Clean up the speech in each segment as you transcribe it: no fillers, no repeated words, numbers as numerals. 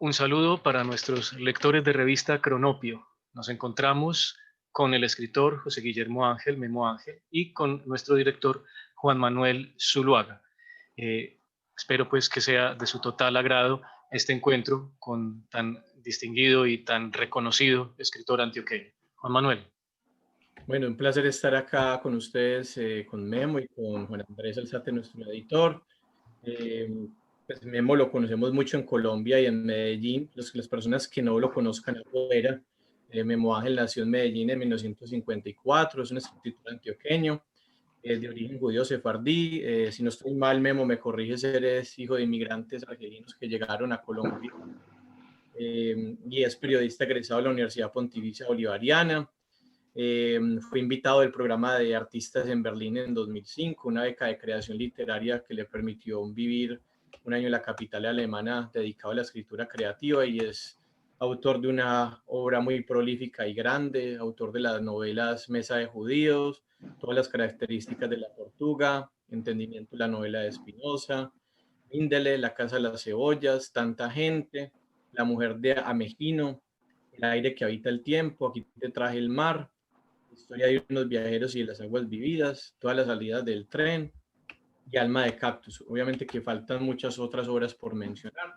Un saludo para nuestros lectores de revista Cronopio. Nos encontramos con el escritor José Guillermo Ángel, Memo Ángel, y con nuestro director Juan Manuel Zuluaga. Espero pues que sea de su total agrado este encuentro con tan distinguido y tan reconocido escritor antioqueño. Juan Manuel. Bueno, un placer estar acá con ustedes, con Memo y con Juan Andrés Alzate, nuestro editor. Eh, pues Memo lo conocemos mucho en Colombia y en Medellín. Las personas que no lo conozcan afuera, Memo Ángel nació en Medellín en 1954, es un escritor antioqueño, de origen judío sefardí. Si no estoy mal, Memo, me corriges, eres hijo de inmigrantes argelinos que llegaron a Colombia. Y es periodista egresado de la Universidad Pontificia Bolivariana. Fue invitado del programa de artistas en Berlín en 2005, una beca de creación literaria que le permitió vivir un año en la capital alemana dedicado a la escritura creativa, y es autor de una obra muy prolífica y grande, autor de las novelas Mesa de Judíos, todas las características de la tortuga, Entendimiento, la novela de Spinoza, Índele, La casa de las cebollas, Tanta gente, La mujer de Amejino, El aire que habita el tiempo, Aquí te traje el mar, Historia de unos viajeros y de las aguas vividas, Todas las salidas del tren y Alma de cactus. Obviamente que faltan muchas otras obras por mencionar.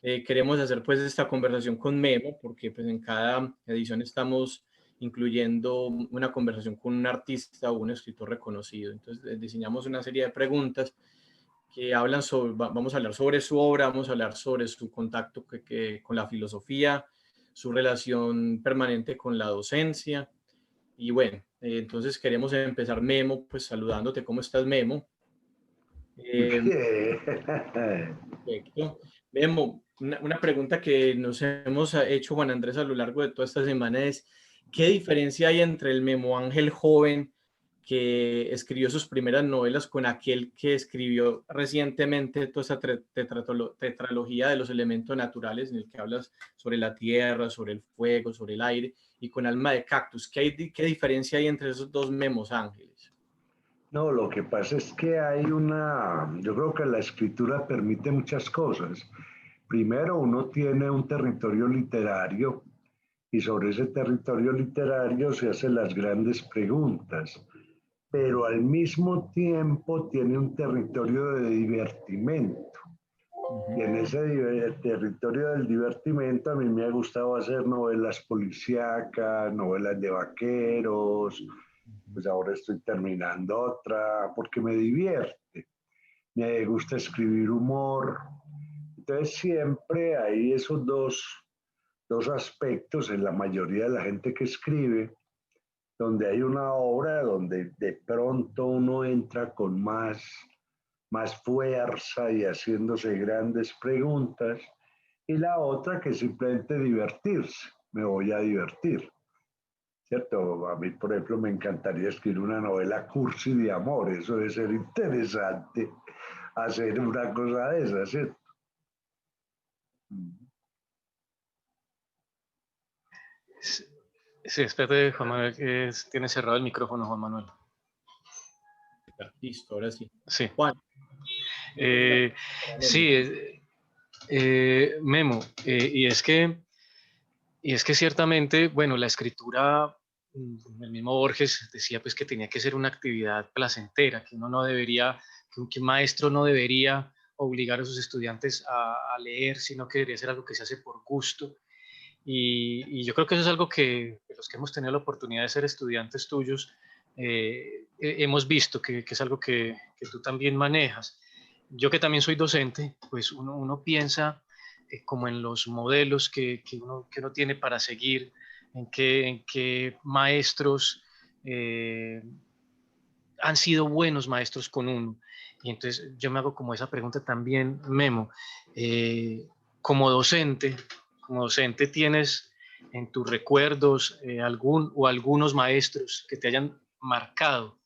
Queremos hacer pues esta conversación con Memo porque pues en cada edición estamos incluyendo una conversación con un artista o un escritor reconocido. Entonces diseñamos una serie de preguntas que hablan sobre, vamos a hablar sobre su obra, vamos a hablar sobre su contacto con la filosofía, su relación permanente con la docencia. Y bueno, entonces queremos empezar, Memo, pues saludándote. ¿Cómo estás, Memo? Perfecto. Memo, una pregunta que nos hemos hecho, Juan Andrés, a lo largo de toda esta semana es, ¿qué diferencia hay entre el Memo Ángel joven que escribió sus primeras novelas con aquel que escribió recientemente toda esa tetralogía de los elementos naturales, en el que hablas sobre la tierra, sobre el fuego, sobre el aire, y con Alma de cactus? ¿Qué diferencia hay entre esos dos Memos Ángeles? No, lo que pasa es que yo creo que la escritura permite muchas cosas. Primero, uno tiene un territorio literario y sobre ese territorio literario se hacen las grandes preguntas, pero al mismo tiempo tiene un territorio de divertimento. Y en ese territorio del divertimento a mí me ha gustado hacer novelas policíacas, novelas de vaqueros, pues ahora estoy terminando otra porque me divierte. Me gusta escribir humor. Entonces siempre hay esos dos aspectos en la mayoría de la gente que escribe, donde hay una obra donde de pronto uno entra con más fuerza y haciéndose grandes preguntas, y la otra que simplemente divertirse, me voy a divertir, ¿cierto? A mí, por ejemplo, me encantaría escribir una novela cursi de amor, eso debe ser interesante, hacer una cosa de esa, ¿cierto? Sí, espérate, Juan Manuel, que tiene cerrado el micrófono, Juan Manuel. Listo, ahora sí. Sí. Juan. Sí, Memo, y es que ciertamente, bueno, la escritura, el mismo Borges decía pues que tenía que ser una actividad placentera, que uno no debería, que un maestro no debería obligar a sus estudiantes a leer, sino que debería ser algo que se hace por gusto. Y yo creo que eso es algo que los que hemos tenido la oportunidad de ser estudiantes tuyos, hemos visto que es algo que tú también manejas. Yo que también soy docente, pues uno piensa como en los modelos que uno tiene para seguir, en qué maestros han sido buenos maestros con uno. Y entonces yo me hago como esa pregunta también, Memo. Como docente, tienes en tus recuerdos algún o algunos maestros que te hayan marcado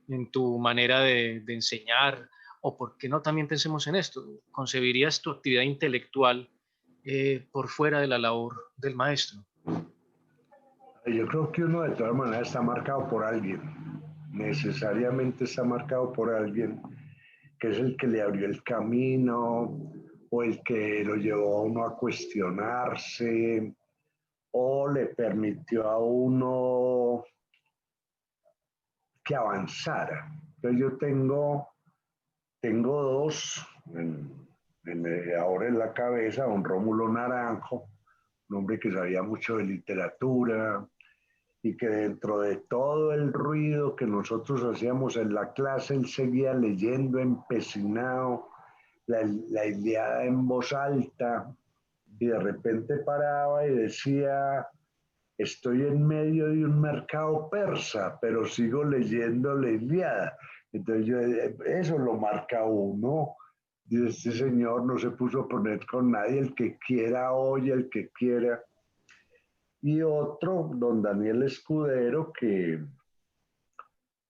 en tu manera de enseñar, o por qué no también pensemos en esto, ¿concebirías tu actividad intelectual por fuera de la labor del maestro? Yo creo que uno de todas maneras está marcado por alguien, necesariamente está marcado por alguien que es el que le abrió el camino o el que lo llevó a uno a cuestionarse, o le permitió a uno que avanzara. Entonces yo tengo dos ahora en la cabeza, don Rómulo Naranjo, un hombre que sabía mucho de literatura y que dentro de todo el ruido que nosotros hacíamos en la clase, él seguía leyendo empecinado la Ilíada en voz alta y de repente paraba y decía: estoy en medio de un mercado persa, pero sigo leyendo la Ilíada. Entonces eso lo marca uno. Y este señor no se puso a poner con nadie, el que quiera oye, el que quiera. Y otro, don Daniel Escudero, que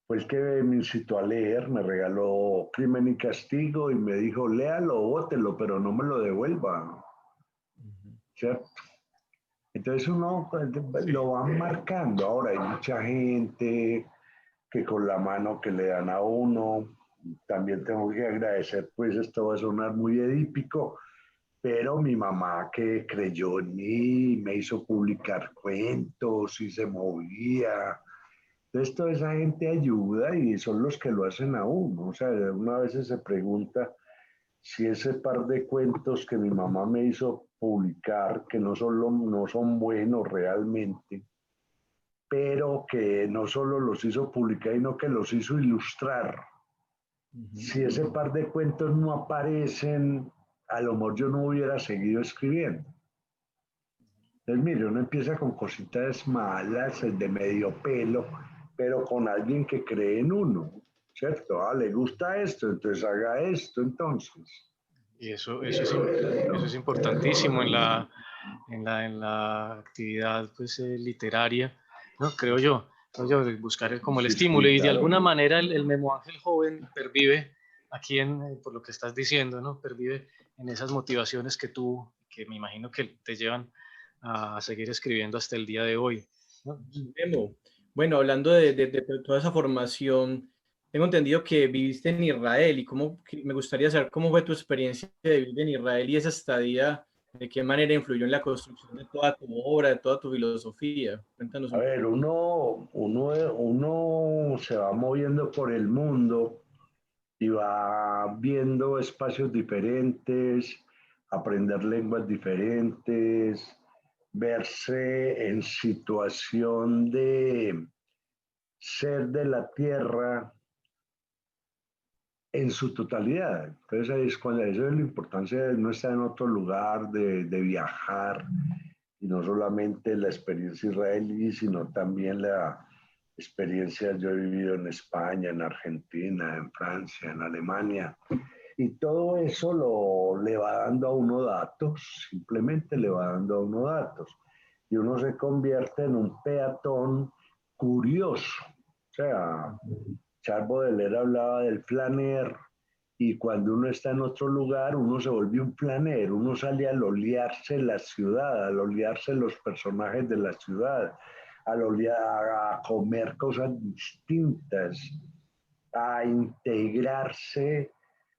fue el que me incitó a leer, me regaló Crimen y Castigo y me dijo: léalo, bótelo, pero no me lo devuelva. ¿Cierto? Entonces uno lo van marcando. Ahora hay mucha gente que con la mano que le dan a uno, también tengo que agradecer, pues esto va a sonar muy edípico, pero mi mamá que creyó en mí, me hizo publicar cuentos y se movía. Entonces toda esa gente ayuda y son los que lo hacen a uno. O sea, una vez se pregunta si ese par de cuentos que mi mamá me hizo publicar, que no son buenos realmente, pero que no solo los hizo publicar, sino que los hizo ilustrar. Si ese par de cuentos no aparecen, a lo mejor yo no hubiera seguido escribiendo. Entonces, mire, uno empieza con cositas malas, de medio pelo, pero con alguien que cree en uno, ¿cierto? Ah, le gusta esto, entonces haga esto, entonces. Y eso es importantísimo en la actividad pues, literaria, ¿no? Creo yo, de buscar como el Sí, estímulo sí, y de claro. alguna manera el Memo Ángel joven pervive aquí por lo que estás diciendo, ¿no? Pervive en esas motivaciones que me imagino que te llevan a seguir escribiendo hasta el día de hoy, ¿no? Memo, bueno, hablando de toda esa formación, tengo entendido que viviste en Israel y me gustaría saber cómo fue tu experiencia de vivir en Israel y esa estadía, de qué manera influyó en la construcción de toda tu obra, de toda tu filosofía. Cuéntanos A un ver, poco. uno se va moviendo por el mundo y va viendo espacios diferentes, aprender lenguas diferentes, verse en situación de ser de la tierra en su totalidad. Entonces ahí es cuando eso es la importancia de no estar en otro lugar, de viajar, y no solamente la experiencia israelí, sino también la experiencia, yo he vivido en España, en Argentina, en Francia, en Alemania, y todo eso le va dando a uno datos, simplemente le va dando a uno datos, y uno se convierte en un peatón curioso. O sea, Charles Baudelaire hablaba del flaner, y cuando uno está en otro lugar, uno se vuelve un flaner, uno sale a lolearse la ciudad, a lolearse los personajes de la ciudad, a comer cosas distintas, a integrarse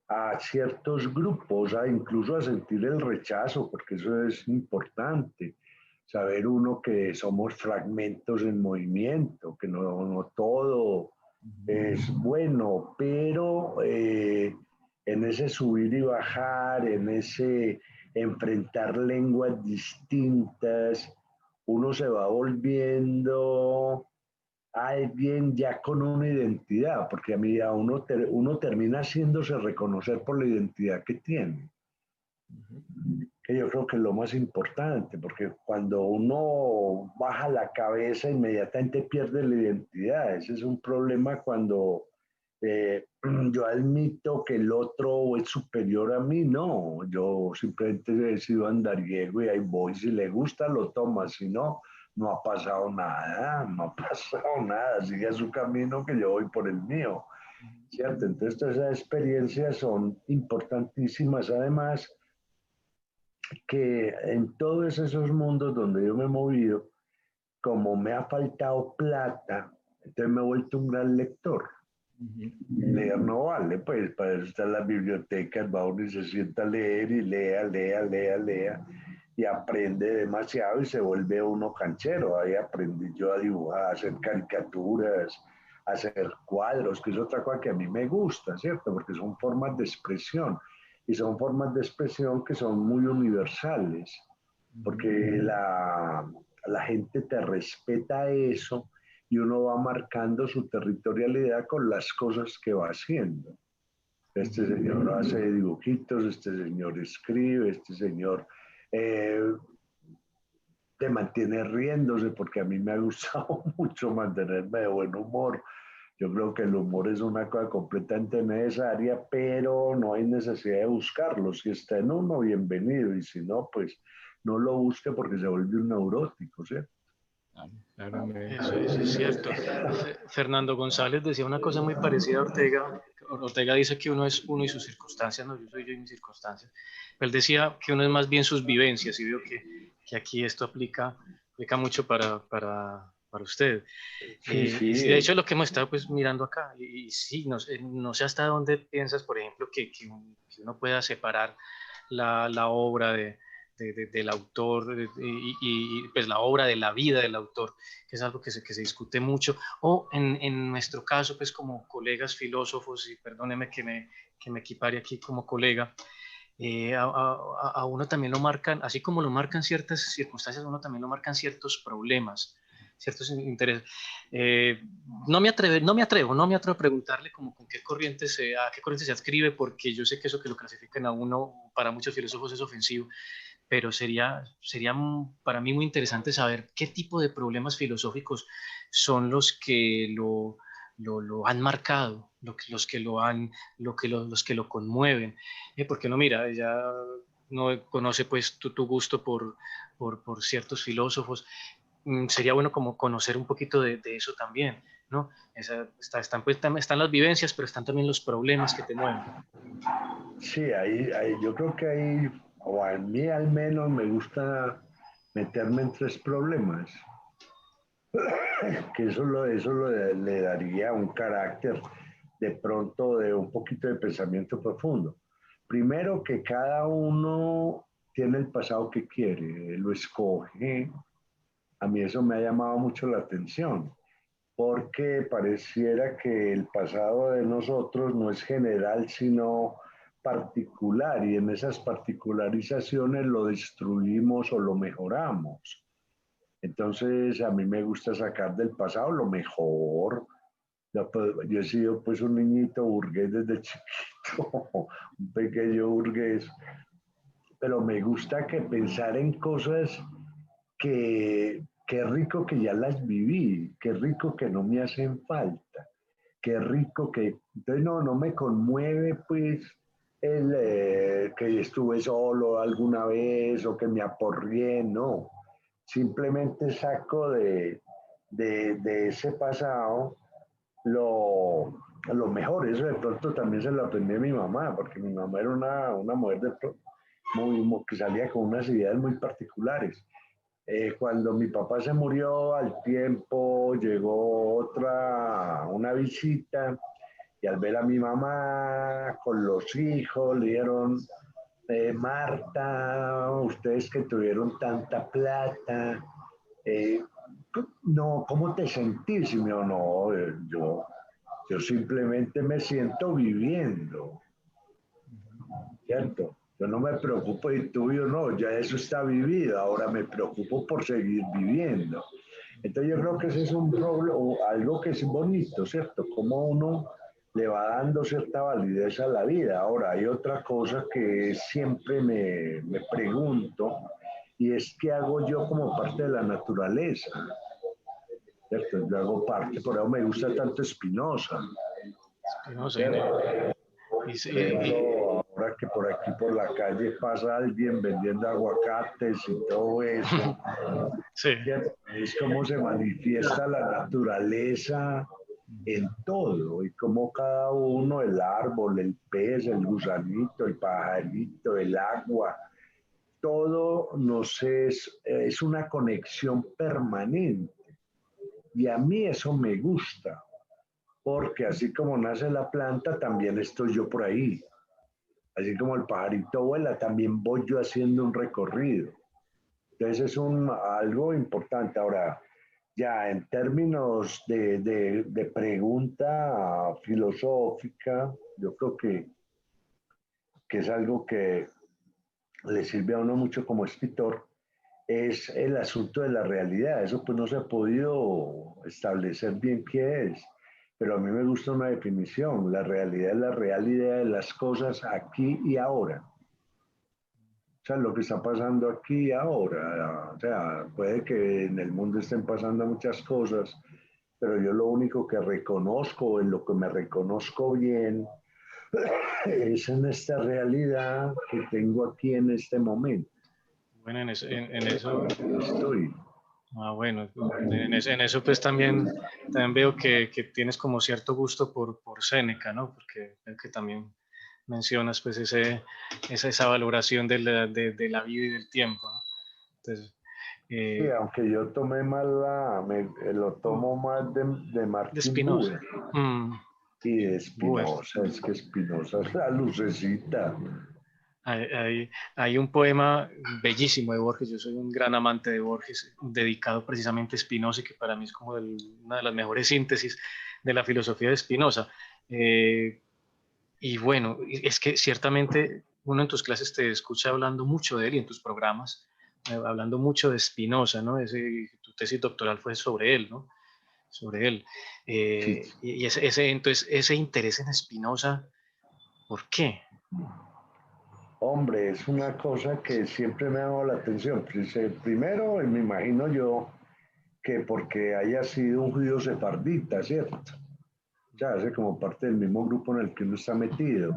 a ciertos grupos, incluso a sentir el rechazo, porque eso es importante. Saber uno que somos fragmentos en movimiento, que no todo es bueno, pero en ese subir y bajar, en ese enfrentar lenguas distintas, uno se va volviendo alguien ya con una identidad, porque a mí uno termina haciéndose reconocer por la identidad que tiene, que yo creo que es lo más importante, porque cuando uno baja la cabeza inmediatamente pierde la identidad. Ese es un problema cuando yo admito que el otro es superior a mí. No, yo simplemente he decidido andariego y ahí voy, si le gusta lo toma, si no, no ha pasado nada, no ha pasado nada, sigue su camino que yo voy por el mío, ¿cierto? Entonces todas esas experiencias son importantísimas, además que en todos esos mundos donde yo me he movido, como me ha faltado plata, entonces me he vuelto un gran lector. Leer no vale, pues para eso están las bibliotecas, va uno y se sienta a leer y lea, y aprende demasiado y se vuelve uno canchero. Ahí aprendí yo a dibujar, a hacer caricaturas, a hacer cuadros, que es otra cosa que a mí me gusta, ¿cierto? Porque son formas de expresión, y son formas de expresión que son muy universales, porque la gente te respeta eso y uno va marcando su territorialidad con las cosas que va haciendo. Este señor hace dibujitos, este señor escribe, este señor eh, te mantiene riéndose, porque a mí me ha gustado mucho mantenerme de buen humor. Yo creo que el humor es una cosa completamente necesaria, pero no hay necesidad de buscarlo. Si está en uno, bienvenido, y si no, pues no lo busque porque se vuelve un neurótico, ¿cierto? Eso es cierto. Fernando González decía una cosa muy parecida a Ortega. Ortega dice que uno es uno y sus circunstancias, no, yo soy yo y mis circunstancias. Él decía que uno es más bien sus vivencias, y veo que aquí esto aplica mucho para usted. Sí, Y de sí. hecho lo que hemos estado pues mirando acá, y sí, no sé hasta dónde piensas, por ejemplo, que uno pueda separar la obra del autor pues la obra de la vida del autor, que es algo que se discute mucho, o en nuestro caso, pues como colegas filósofos, y perdóneme que me equipare aquí como colega, a uno también lo marcan, así como lo marcan ciertas circunstancias, uno también lo marcan ciertos problemas, ciertos intereses. No me atrevo a preguntarle como con qué a qué corriente se adscribe, porque yo sé que eso que lo clasifican a uno, para muchos filósofos es ofensivo, pero sería para mí muy interesante saber qué tipo de problemas filosóficos son los que lo han marcado, los que los que lo conmueven. Porque no, mira, ya no conoce pues tu gusto por ciertos filósofos. Sería bueno como conocer un poquito de eso también, ¿no? Están las vivencias, pero están también los problemas que te mueven. Sí, yo creo que ahí, o a mí al menos, me gusta meterme en tres problemas, que le daría un carácter de pronto de un poquito de pensamiento profundo. Primero, que cada uno tiene el pasado que quiere, lo escoge. A mí eso me ha llamado mucho la atención, porque pareciera que el pasado de nosotros no es general, sino particular, y en esas particularizaciones lo destruimos o lo mejoramos. Entonces, a mí me gusta sacar del pasado lo mejor. Yo he sido pues un niñito burgués desde chiquito, un pequeño burgués, pero me gusta que pensar en cosas que qué rico que ya las viví, qué rico que no me hacen falta, qué rico que... Entonces no me conmueve pues que estuve solo alguna vez o que me aporrié, no. Simplemente saco de ese pasado lo mejor. Eso de pronto también se lo aprendí a mi mamá, porque mi mamá era una mujer que salía con unas ideas muy particulares. Cuando mi papá se murió, al tiempo llegó una visita, y al ver a mi mamá con los hijos, le dieron, Marta, ustedes que tuvieron tanta plata, eh, no, ¿cómo te sentís? Y me dijo, no, yo simplemente me siento viviendo, ¿cierto? Yo no me preocupo de tuyo, no, ya eso está vivido, ahora me preocupo por seguir viviendo. Entonces yo creo que ese es un problema, algo que es bonito, ¿cierto? Como uno le va dando cierta validez a la vida. Ahora, hay otra cosa que siempre me pregunto, y es qué hago yo como parte de la naturaleza, ¿cierto? Yo hago parte, por eso me gusta tanto Spinoza, No sé, ¿cierto? Por y ejemplo, ahora que por aquí por la calle pasa alguien vendiendo aguacates y todo eso, sí. ¿cierto? Es como se manifiesta la naturaleza en todo, y como cada uno, el árbol, el pez, el gusanito, el pajarito, el agua, todo es una conexión permanente. Y a mí eso me gusta, porque así como nace la planta, también estoy yo por ahí. Así como el pajarito vuela, también voy yo haciendo un recorrido. Entonces es algo importante. Ahora, ya en términos de pregunta filosófica, yo creo que es algo que le sirve a uno mucho como escritor, es el asunto de la realidad. Eso pues no se ha podido establecer bien qué es, pero a mí me gusta una definición. La realidad es la real idea de las cosas aquí y ahora. O sea, lo que está pasando aquí y ahora. O sea, puede que en el mundo estén pasando muchas cosas, pero yo lo único que reconozco, en lo que me reconozco bien, es en esta realidad que tengo aquí en este momento. Bueno, en eso, Estoy. bueno, en eso pues también veo que tienes como cierto gusto por Séneca, ¿no? Porque veo que también mencionas pues esa valoración de la vida y del tiempo, ¿no? Entonces, Sí, eh, aunque yo tomé más lo tomo más de de Martin Spinoza. Buber Mm, y de Buber. Spinoza. Es que Spinoza es la lucecita. Hay un poema bellísimo de Borges, yo soy un gran amante de Borges, dedicado precisamente a Spinoza, y que para mí es como una de las mejores síntesis de la filosofía de Spinoza. Eh, y bueno, es que ciertamente uno en tus clases te escucha hablando mucho de él y en tus programas, hablando mucho de Spinoza, ¿no? Tu tesis doctoral fue sobre él, ¿no? Sobre él. Sí. Y entonces, ese interés en Spinoza, ¿por qué? Hombre, es una cosa que siempre me ha dado la atención. Primero, me imagino yo que porque haya sido un judío sefardita, ¿cierto? Ya hace como parte del mismo grupo en el que uno está metido.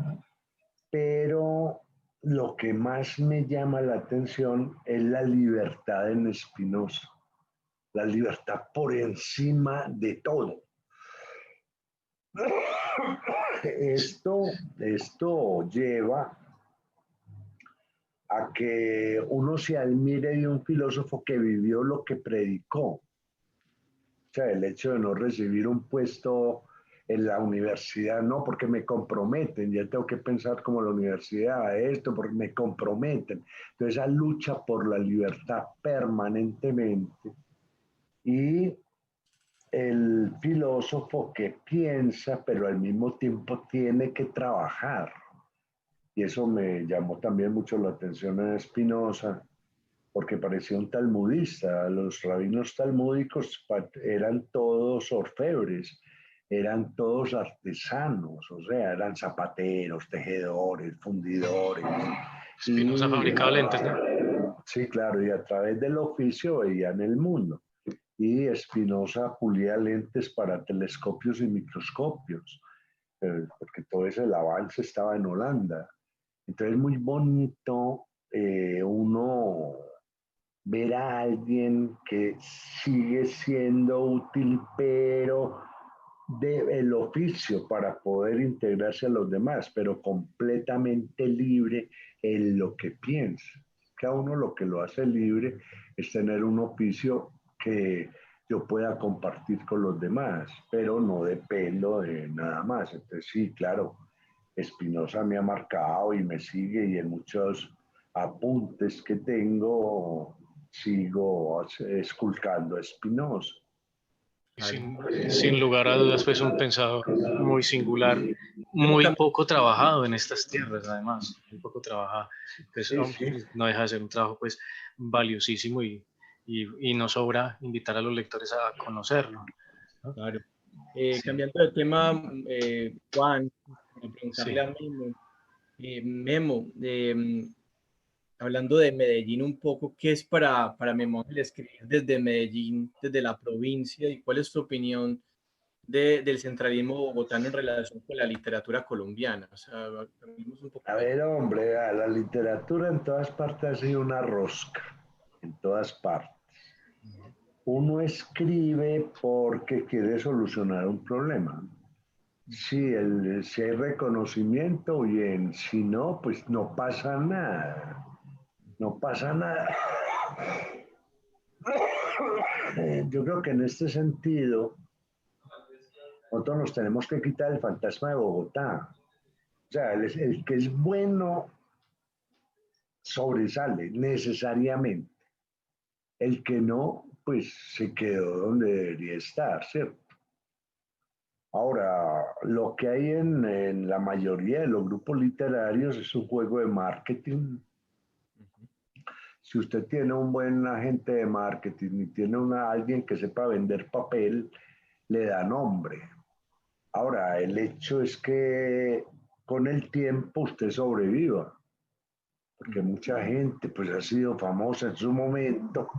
Pero lo que más me llama la atención es la libertad en Spinoza, la libertad por encima de todo. Esto lleva a que uno se admire de un filósofo que vivió lo que predicó. O sea, el hecho de no recibir un puesto en la universidad, no, porque me comprometen, ya tengo que pensar como la universidad, esto, porque me comprometen. Entonces, esa lucha por la libertad permanentemente y el filósofo que piensa, pero al mismo tiempo tiene que trabajar. Y eso me llamó también mucho la atención a Spinoza, porque parecía un talmudista. Los rabinos talmúdicos eran todos orfebres, eran todos artesanos, o sea, eran zapateros, tejedores, fundidores. Spinoza Y fabricaba lentes, ¿no? sí, claro, y a través del oficio veían el mundo. Y Spinoza pulía lentes para telescopios y microscopios, porque todo ese el avance estaba en Holanda. Entonces es muy bonito uno ver a alguien que sigue siendo útil, pero del oficio para poder integrarse a los demás, pero completamente libre en lo que piensa. Cada uno lo que lo hace libre es tener un oficio que yo pueda compartir con los demás, pero no dependo de nada más. Entonces sí, claro, Spinoza me ha marcado y me sigue y en muchos apuntes que tengo sigo esculcando a Spinoza. Sin lugar a dudas, pues un pensador muy singular, muy poco trabajado en estas tierras, además, muy poco trabajado. Pues, Sí, sí. no deja de ser un trabajo pues valiosísimo y nos sobra invitar a los lectores a conocerlo, ¿no? Claro. Sí, Cambiando de tema, Juan, para sí. preguntarle a Memo, Memo, hablando de Medellín un poco, ¿qué es para Memo el escribir desde Medellín, desde la provincia, y cuál es tu opinión del centralismo bogotano en relación con la literatura colombiana? O sea, hablemos un poco A de eso. ver, hombre, la literatura en todas partes ha sido una rosca, en todas partes. Uno escribe porque quiere solucionar un problema. Si hay reconocimiento, bien. Si no, pues no pasa nada. No pasa nada. Yo creo que en este sentido, Nosotros nos tenemos que quitar el fantasma de Bogotá. O sea, el que es bueno sobresale necesariamente. El que no, pues se quedó donde debería estar, ¿cierto? Ahora, lo que hay en la mayoría de los grupos literarios es un juego de marketing. Si usted tiene un buen agente de marketing y tiene alguien que sepa vender papel, le da nombre. Ahora, el hecho es que con el tiempo usted sobreviva, porque mucha gente pues ha sido famosa en su momento,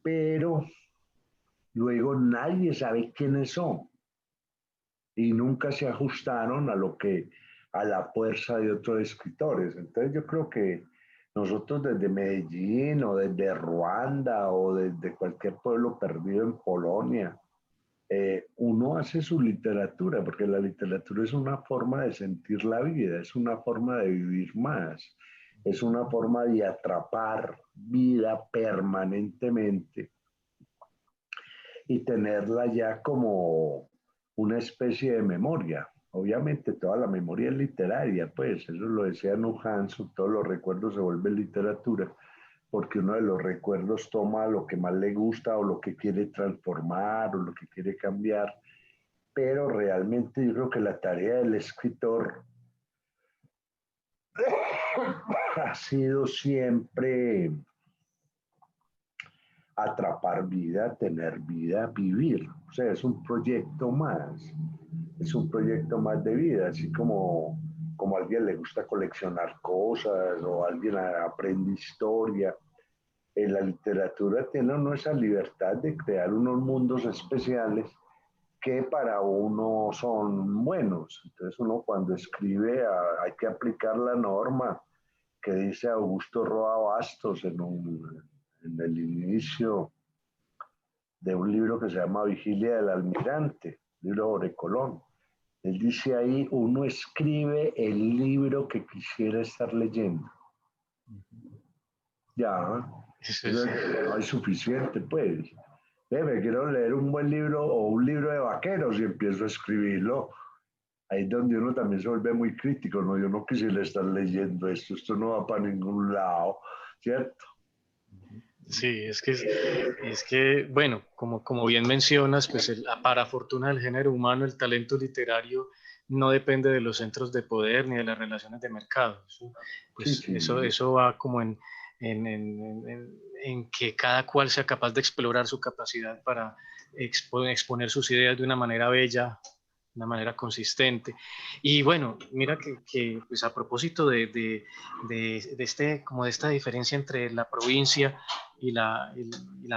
pero luego nadie sabe quiénes son y nunca se ajustaron a la fuerza de otros escritores. Entonces yo creo que nosotros desde Medellín o desde Ruanda o desde cualquier pueblo perdido en Polonia, uno hace su literatura, porque la literatura es una forma de sentir la vida, es una forma de vivir más, es una forma de atrapar vida permanentemente y tenerla ya como una especie de memoria. Obviamente toda la memoria es literaria, pues eso lo decía Nu Hanson, todos los recuerdos se vuelven literatura, porque uno de los recuerdos toma lo que más le gusta o lo que quiere transformar o lo que quiere cambiar, pero realmente yo creo que la tarea del escritor ha sido siempre atrapar vida, tener vida, vivir. O sea, es un proyecto más, es un proyecto más de vida, así como a alguien le gusta coleccionar cosas o a alguien aprende historia. En la literatura tiene uno esa libertad de crear unos mundos especiales que para uno son buenos. Entonces uno cuando escribe hay que aplicar la norma que dice Augusto Roa Bastos en el inicio de un libro que se llama Vigilia del Almirante, libro sobre Colón. Él dice ahí, uno escribe el libro que quisiera estar leyendo. Ya, Eso eso es, no es suficiente, pues. Me quiero leer un buen libro o un libro de vaqueros y empiezo a escribirlo. Ahí es donde uno también se vuelve muy crítico, ¿no? Yo no quisiera estar leyendo esto no va para ningún lado, ¿cierto? sí, es que, bueno, como bien mencionas, pues para fortuna del género humano, el talento literario no depende de los centros de poder ni de las relaciones de mercado. Sí, Pues sí. eso va como en que cada cual sea capaz de explorar su capacidad para exponer sus ideas de una manera bella, de una manera consistente. Y bueno, mira pues a propósito como de esta diferencia entre la provincia y la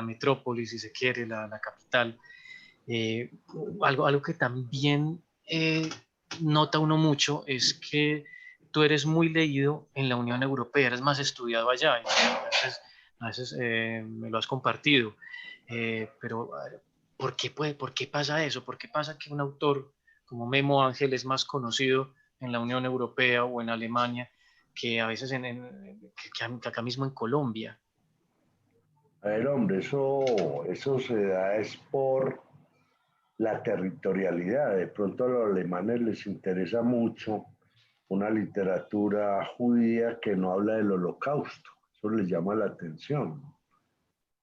metrópoli, si se quiere, la capital. Eh, algo que también nota uno mucho es que tú eres muy leído en la Unión Europea, eres más estudiado allá, y a veces me lo has compartido, pero ¿por qué pasa eso? ¿Por qué pasa que un autor como Memo Ángel es más conocido en la Unión Europea o en Alemania que a veces que acá mismo en Colombia? A ver, hombre, eso se da es por la territorialidad. De pronto a los alemanes les interesa mucho una literatura judía que no habla del holocausto. Eso les llama la atención,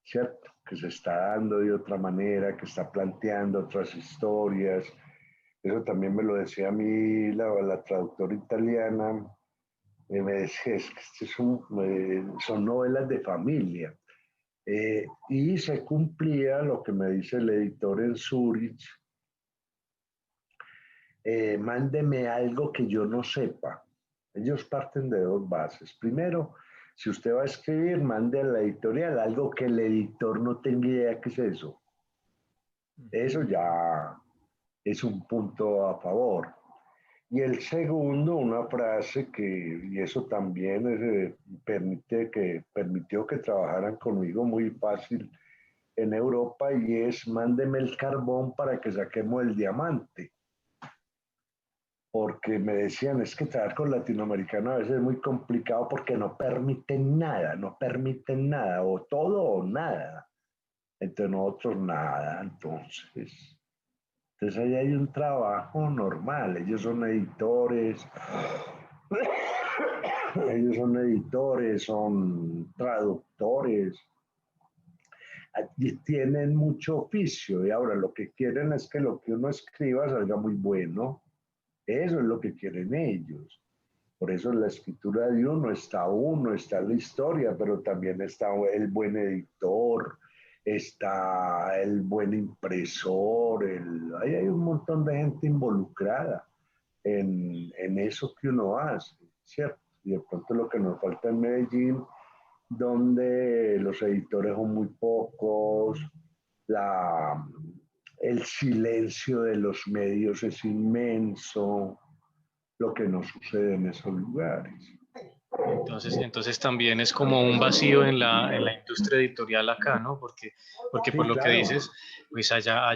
¿cierto? Que se está dando de otra manera, que está planteando otras historias. Eso también me lo decía a mí la traductora italiana. Me decía, es que son novelas de familia. Y se cumplía lo que me dice el editor en Zurich, mándeme algo que yo no sepa. Ellos parten de dos bases. Primero, si usted va a escribir, mande a la editorial algo que el editor no tenga idea qué es eso. Eso ya es un punto a favor. Y el segundo, una frase y eso también permitió que trabajaran conmigo muy fácil en Europa, y es mándeme el carbón para que saquemos el diamante. Porque me decían, es que trabajar con latinoamericanos a veces es muy complicado porque no permiten nada, o todo o nada. Entre nosotros nada, entonces Entonces ahí hay un trabajo normal, ellos son editores, son traductores, y tienen mucho oficio y ahora lo que quieren es que lo que uno escriba salga muy bueno. Eso es lo que quieren ellos. Por eso en la escritura de uno, está la historia, pero también está el buen editor, está el buen impresor, ahí hay un montón de gente involucrada en eso que uno hace, ¿cierto? Y de pronto lo que nos falta en Medellín, donde los editores son muy pocos, la, el silencio de los medios es inmenso, lo que no sucede en esos lugares. Entonces también es como un vacío en la industria editorial acá, ¿no? Porque Sí, por lo que claro. dices, pues allá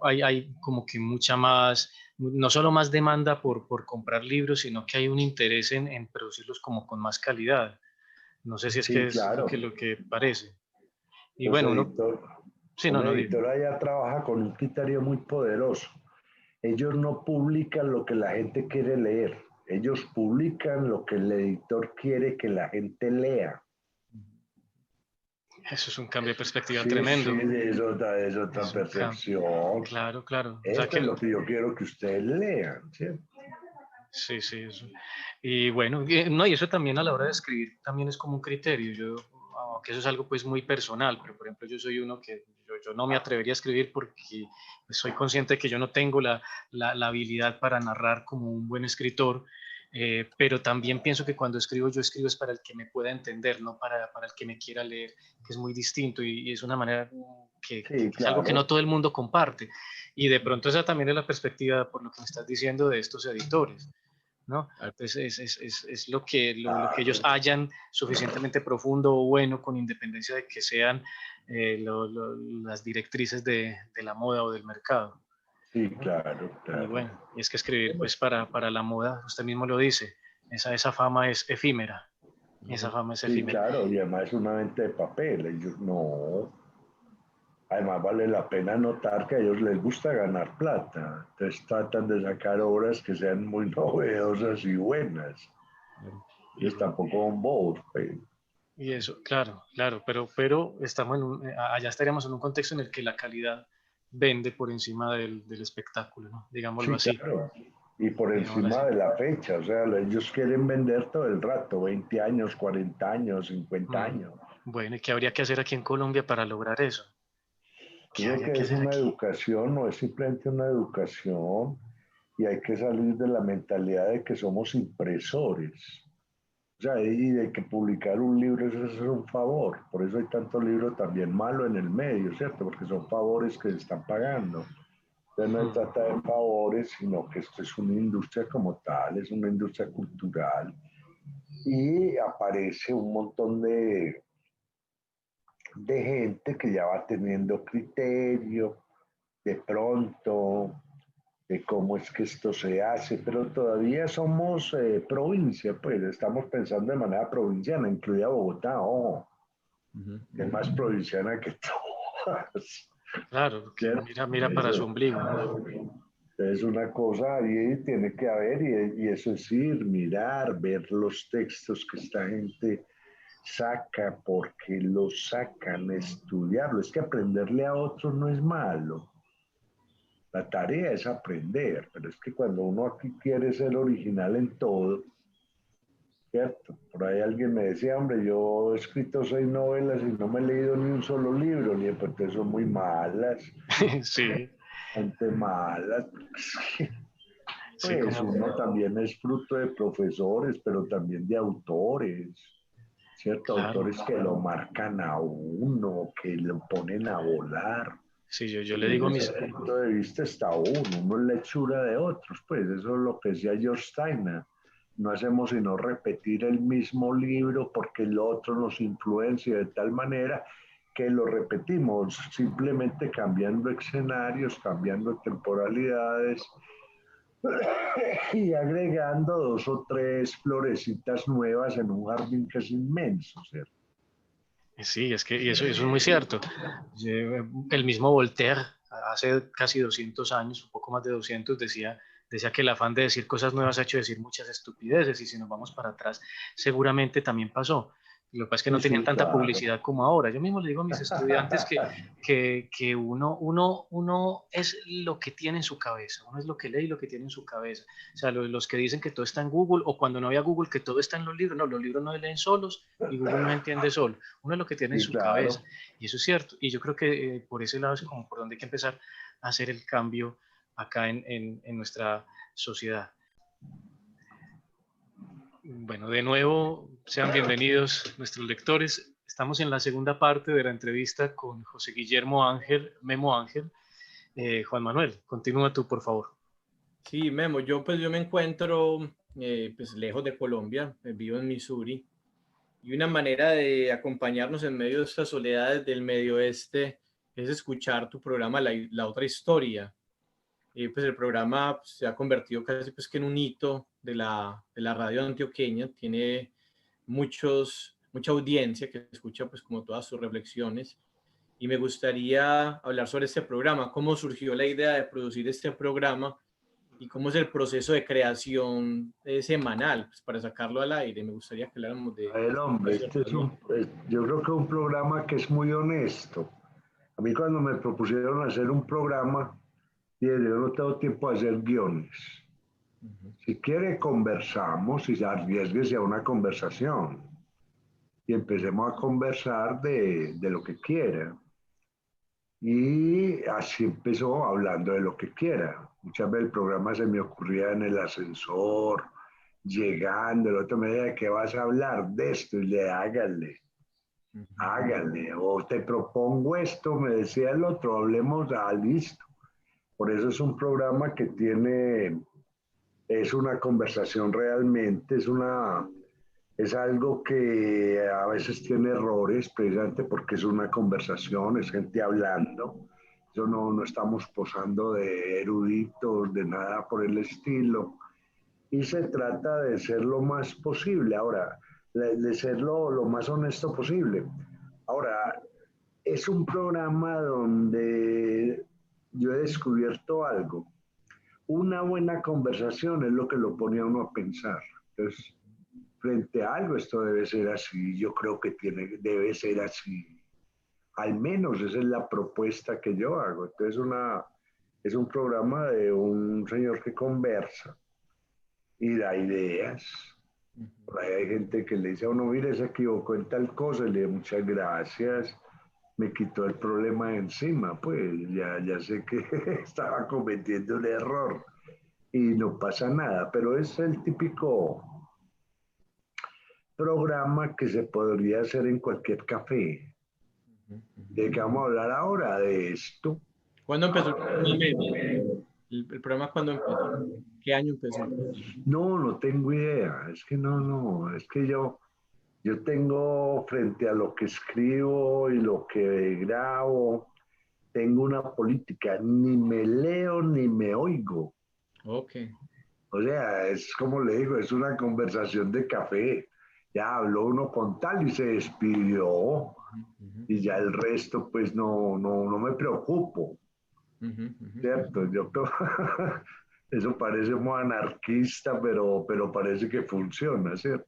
hay como que mucha más, no solo más demanda por comprar libros, sino que hay un interés en producirlos como con más calidad. No sé si es que Sí, es claro. lo que parece. Y Los bueno, uno, editor, sí, un no, no, editor allá trabaja con un criterio muy poderoso. Ellos no publican lo que la gente quiere leer. Ellos publican lo que el editor quiere que la gente lea. eso es un cambio de perspectiva Sí, sí, tremendo. es otra Es un cambio. percepción. Claro, claro. O sea Esto es que lo que yo quiero que ustedes lean, ¿sí? sí, sí, eso. Y bueno, no, y eso también a la hora de escribir también es como un criterio. Yo, aunque eso es algo pues muy personal, pero por ejemplo yo soy uno que yo no me atrevería a escribir porque pues, soy consciente de que yo no tengo la habilidad para narrar como un buen escritor, pero también pienso que cuando escribo yo escribo es para el que me pueda entender, no para el que me quiera leer, que es muy distinto y es una manera Sí, que es algo que no claro. todo el mundo comparte. Y de pronto esa también es la perspectiva por lo que me estás diciendo de estos editores, ¿no? Entonces es lo que ellos hallan suficientemente profundo o bueno, con independencia de que sean las directrices de la moda o del mercado, Sí, ¿no? claro, Y claro. bueno, y es que escribir pues para la moda, usted mismo lo dice, esa fama es efímera, esa fama es Sí, efímera. claro, y además es una venta de papel. Ellos no. Además vale la pena notar que a ellos les gusta ganar plata. Entonces tratan de sacar obras que sean muy novedosas y buenas. Ellos Y, tampoco son bobos, pues. y eso, claro, claro, pero estamos allá estaríamos en un contexto en el que la calidad vende por encima del espectáculo, ¿no? Digámoslo Sí, así. claro. Y por Digámoslo encima así. de la fecha, o sea, ellos quieren vender todo el rato, 20 años, 40 años, 50 Mm. años. Bueno, ¿y qué habría que hacer aquí en Colombia para lograr eso? ¿Qué Creo habría que que es hacer una aquí? educación, no es simplemente una educación, y hay que salir de la mentalidad de que somos impresores. O sea, y de que publicar un libro es hacer un favor. Por eso hay tanto libro también malo en el medio, ¿cierto? Porque son favores que se están pagando. Entonces no se Mm. trata de favores, sino que esto es una industria como tal, es una industria cultural. Y aparece un montón de gente que ya va teniendo criterio, de pronto, de cómo es que esto se hace, pero todavía somos provincia, pues estamos pensando de manera provinciana, incluida Bogotá, oh, que es más provinciana que todas. Claro, que ¿Cierto? mira para su ombligo, ¿no? Es una cosa ahí, tiene que haber, y eso es ir, mirar, ver los textos que esta gente saca, porque los sacan, estudiarlo. Es que aprenderle a otros no es malo. La tarea es aprender, pero es que cuando uno aquí quiere ser original en todo, ¿cierto? Por ahí alguien me decía, hombre, yo he escrito 6 novelas y no me he leído ni un solo libro, ni porque son muy malas, Sí, bastante malas. sí, Pues como, uno también es fruto de profesores, pero también de autores, ¿cierto? claro. Autores que lo marcan a uno, que lo ponen a volar. Sí, yo le Y digo a desde ese mis, punto de vista está uno es lectura de otros, pues eso es lo que decía George Steiner. No hacemos sino repetir el mismo libro porque el otro nos influencia de tal manera que lo repetimos, simplemente cambiando escenarios, cambiando temporalidades y agregando 2 o 3 florecitas nuevas en un jardín que es inmenso, ¿cierto? sí, es que y eso es muy cierto. El mismo Voltaire hace casi 200 años, un poco más de 200, decía que el afán de decir cosas nuevas ha hecho decir muchas estupideces, y si nos vamos para atrás, seguramente también pasó. Lo que pasa es que no Sí, tenían sí, tanta claro. publicidad como ahora. Yo mismo le digo a mis estudiantes que uno es lo que tiene en su cabeza, uno es lo que lee y lo que tiene en su cabeza. O sea, los que dicen que todo está en Google, o cuando no había Google, que todo está en los libros. No, los libros no se leen solos y Google no se entiende solo. Uno es lo que tiene en Sí, su claro. cabeza. Y eso es cierto. Y yo creo que por ese lado es como por donde hay que empezar a hacer el cambio acá en nuestra sociedad. Bueno, de nuevo, sean bienvenidos nuestros lectores. Estamos en la segunda parte de la entrevista con José Guillermo Ángel, Memo Ángel. Juan Manuel, continúa tú, por favor. Sí, Memo, yo me encuentro pues lejos de Colombia, vivo en Missouri, y una manera de acompañarnos en medio de estas soledades del medio oeste es escuchar tu programa La Otra Historia. Pues el programa se ha convertido casi pues que en un hito de la radio antioqueña, tiene mucha audiencia que escucha pues como todas sus reflexiones, y me gustaría hablar sobre este programa, cómo surgió la idea de producir este programa y cómo es el proceso de creación semanal pues, para sacarlo al aire. Me gustaría que habláramos de A ver, esta hombre, situación este es también. yo creo que es un programa que es muy honesto. A mí cuando me propusieron hacer un programa, dije, yo no tengo tiempo de hacer guiones. Si quiere, conversamos y arriesguese a una conversación. Y empecemos a conversar de lo que quiera. Y así empezó hablando de lo que quiera. Muchas veces el programa se me ocurría en el ascensor, llegando, el otro me decía, ¿de qué vas a hablar? De esto, y le hágale, o te propongo esto, me decía el otro, hablemos, listo. Por eso es un programa que es una conversación realmente, es algo que a veces tiene errores, precisamente porque es una conversación, es gente hablando. Yo no estamos posando de eruditos, de nada por el estilo. Y se trata de ser lo más posible. Ahora, de ser lo más honesto posible. Ahora, es un programa donde yo he descubierto algo. Una buena conversación es lo que lo pone a uno a pensar. Entonces, frente a algo, esto debe ser así, yo creo que debe ser así. Al menos esa es la propuesta que yo hago. Entonces, es un programa de un señor que conversa y da ideas. Por ahí hay gente que le dice a uno, mire, se equivocó en tal cosa, y le dice muchas gracias, me quitó el problema de encima, pues ya sé que estaba cometiendo un error y no pasa nada, pero es el típico programa que se podría hacer en cualquier café. ¿De qué vamos a hablar ahora? De esto. ¿Cuándo empezó el programa, Memo? ¿El programa cuándo empezó? ¿Qué año empezó? No tengo idea. Es que no. Es que yo tengo frente a lo que escribo y lo que grabo, tengo una política. Ni me leo ni me oigo. Ok. O sea, es como le digo, es una conversación de café. Ya habló uno con tal y se despidió. Y ya el resto, pues no me preocupo. ¿Cierto? Yo creo, eso parece muy anarquista, pero parece que funciona, ¿cierto?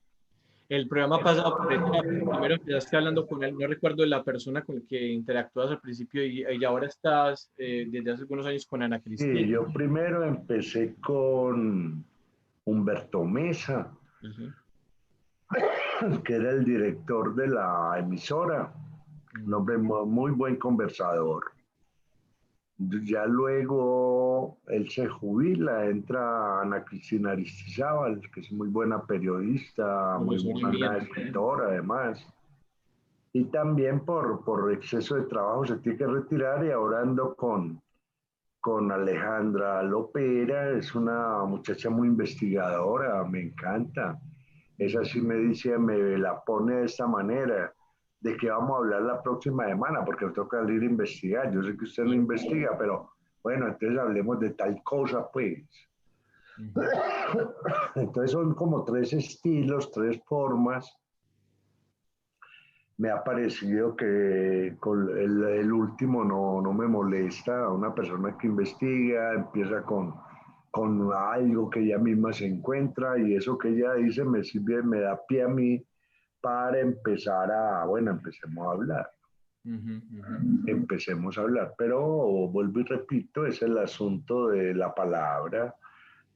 El programa pasado por etapas. Primero empezaste hablando con él, no recuerdo la persona con la que interactúas al principio, y ahora estás desde hace algunos años con Ana Sí, Cristina. yo primero empecé con Humberto Mesa, Ujú. que era el director de la emisora, un hombre muy buen conversador. Ya luego él se jubila, entra Ana Cristina Aristizábal, que es muy buena periodista, muy Profesora mía buena también. escritora además. Y también por exceso de trabajo se tiene que retirar y ahora ando con Alejandra Lopera, es una muchacha muy investigadora, me encanta. Esa sí me dice, me la pone de esta manera, de que vamos a hablar la próxima semana, porque me toca ir a investigar. Yo sé que usted no investiga, pero bueno, entonces hablemos de tal cosa, pues. Entonces son como tres estilos, tres formas me ha parecido que con el último no me molesta. Una persona que investiga, empieza con algo que ella misma se encuentra y eso que ella dice me sirve, me da pie a mí para empezar bueno, empecemos a hablar. Empecemos a hablar, pero vuelvo y repito, es el asunto de la palabra.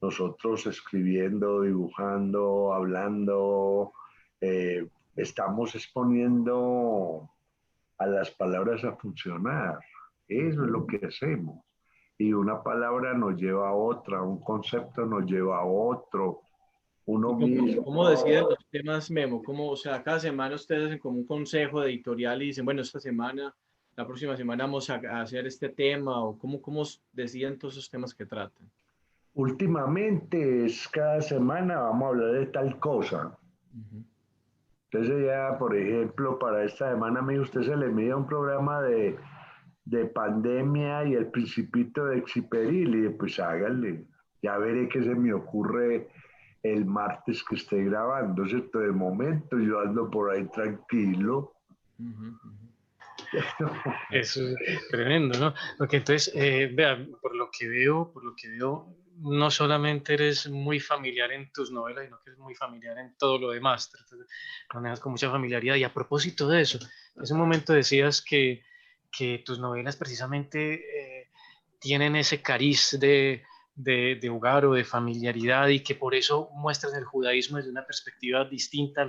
Nosotros escribiendo, dibujando, hablando, eh, estamos exponiendo a las palabras a funcionar. Eso es lo que hacemos. Y una palabra nos lleva a otra, un concepto nos lleva a otro, uno mismo. ¿Cómo deciden los temas, Memo? ¿Cómo, o sea, cada semana ustedes hacen como un consejo de editorial y dicen, bueno, esta semana, la próxima semana vamos a hacer este tema? ¿O cómo deciden todos esos temas que tratan? Últimamente es cada semana vamos a hablar de tal cosa. Entonces ya, por ejemplo, para esta semana, a usted se le mide un programa de pandemia y el principito de Exciperil, y pues hágale. Ya veré qué se me ocurre el martes que esté grabando, ¿cierto? De momento yo ando por ahí tranquilo. Eso es tremendo, ¿no? Porque entonces, vea, por lo que veo, no solamente eres muy familiar en tus novelas, sino que eres muy familiar en todo lo demás. Manejas con mucha familiaridad. Y a propósito de eso, hace un momento decías que tus novelas precisamente tienen ese cariz de hogar o de familiaridad y que por eso muestran el judaísmo desde una perspectiva distinta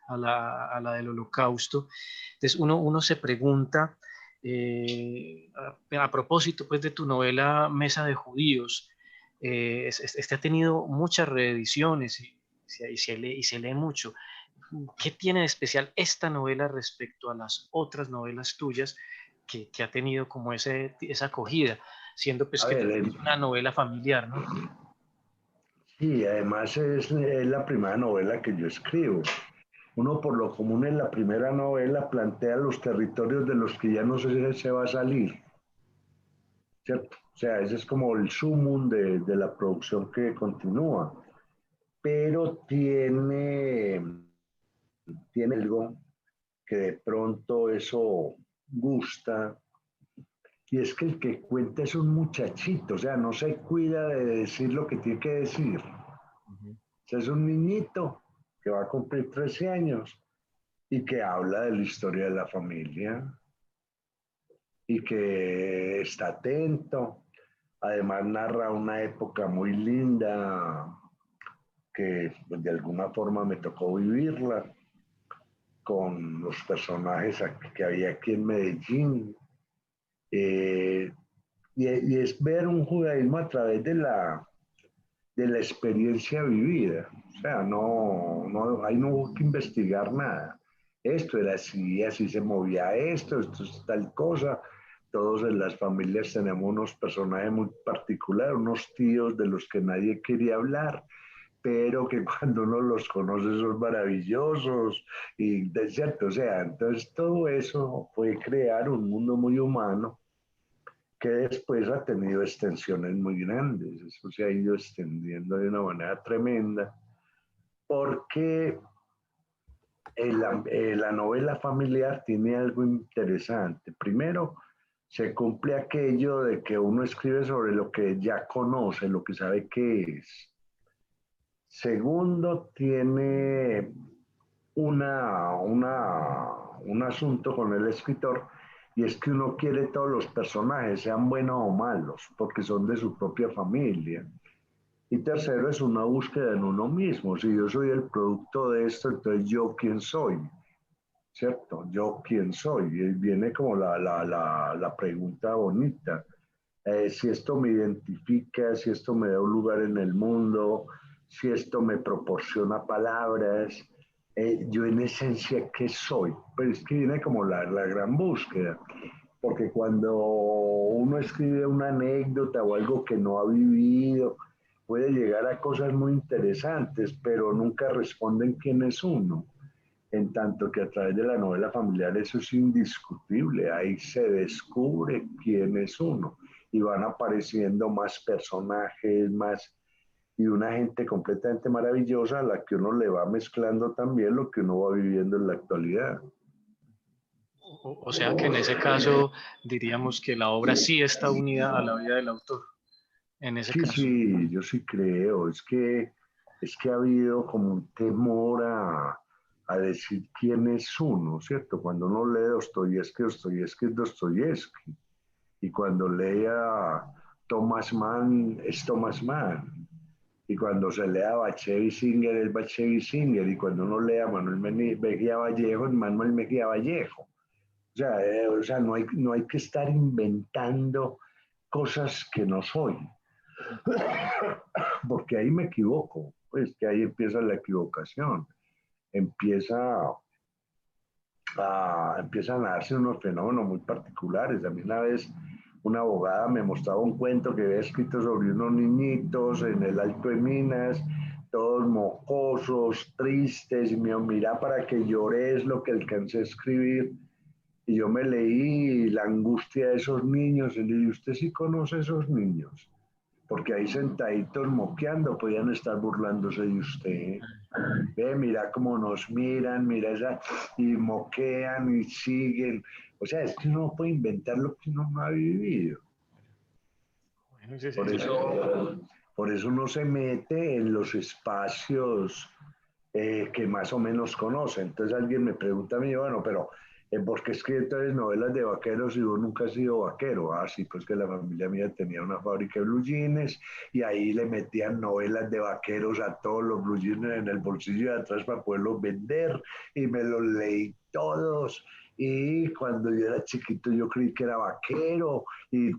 a la del Holocausto. Entonces uno se pregunta, a propósito pues de tu novela Mesa de Judíos, este ha tenido muchas reediciones y se lee mucho. ¿Qué tiene de especial esta novela respecto a las otras novelas tuyas que ha tenido como esa acogida, siendo pues A que ver, también es una novela familiar, ¿no? sí, además es la primera novela que yo escribo. Uno por lo común en la primera novela plantea los territorios de los que ya no sé si se va a salir, ¿cierto? O sea, ese es como el sumum de la producción que continúa, pero tiene algo que de pronto eso gusta, y es que el que cuenta es un muchachito, o sea, no se cuida de decir lo que tiene que decir. O sea, es un niñito que va a cumplir 13 años y que habla de la historia de la familia y que está atento. Además narra una época muy linda que pues, de alguna forma me tocó vivirla con los personajes que había aquí en Medellín. Eh, y es ver un judaísmo a través de la experiencia vivida. O sea, ahí no hubo que investigar nada. Esto era así, así se movía esto es tal cosa. Todos en las familias tenemos unos personajes muy particulares, unos tíos de los que nadie quería hablar, pero que cuando uno los conoce son maravillosos y de cierto, o sea, entonces todo eso fue crear un mundo muy humano que después ha tenido extensiones muy grandes, eso se ha ido extendiendo de una manera tremenda, porque la novela familiar tiene algo interesante. Primero, se cumple aquello de que uno escribe sobre lo que ya conoce, lo que sabe que es. Segundo, tiene un asunto con el escritor y es que uno quiere todos los personajes, sean buenos o malos, porque son de su propia familia. Y tercero, es una búsqueda en uno mismo. Si yo soy el producto de esto, entonces yo quién soy, ¿cierto? Yo quién soy. Y viene como la pregunta bonita. Si esto me identifica, si esto me da un lugar en el mundo, si esto me proporciona palabras, yo en esencia, ¿qué soy? Pero es que viene como la gran búsqueda, porque cuando uno escribe una anécdota o algo que no ha vivido, puede llegar a cosas muy interesantes, pero nunca responden quién es uno. En tanto que a través de la novela familiar eso es indiscutible, ahí se descubre quién es uno y van apareciendo más personajes, más y una gente completamente maravillosa a la que uno le va mezclando también lo que uno va viviendo en la actualidad. O sea que en ese caso diríamos que la obra sí está unida a la vida del autor, en ese Sí, caso. sí, yo sí creo. Es que ha habido como un temor a decir quién es uno, ¿cierto? Cuando uno lee Dostoyevsky, Dostoyevsky es Dostoyevsky. Y cuando lee a Thomas Mann, es Thomas Mann. Y cuando se lee a Bachevi Singer, es Bachevi Singer. Y cuando uno lee a Manuel Mejía Vallejo, es Manuel Mejía Vallejo. O sea no hay que estar inventando cosas que no soy, porque ahí me equivoco, pues que ahí empieza la equivocación, empieza empiezan a darse unos fenómenos muy particulares. A mí una vez una abogada me mostraba un cuento que había escrito sobre unos niñitos en el Alto de Minas, todos mocosos, tristes, y me dijo, mira, para que llores lo que alcancé a escribir. Y yo me leí la angustia de esos niños, y le dije, ¿usted sí conoce a esos niños? Porque ahí sentaditos moqueando podían estar burlándose de usted. Ve, mira cómo nos miran, mira esa, y moquean y siguen. O sea, es que uno no puede inventar lo que uno no ha vivido. Bueno, sí, sí, Por eso, por eso uno se mete en los espacios que más o menos conoce. Entonces alguien me pregunta a mí, bueno, pero ¿por qué escribes novelas de vaqueros y vos nunca has sido vaquero? Ah, sí, pues que la familia mía tenía una fábrica de blue jeans y ahí le metían novelas de vaqueros a todos los blue jeans en el bolsillo de atrás para poderlos vender y me los leí todos. Y cuando yo era chiquito yo creí que era vaquero y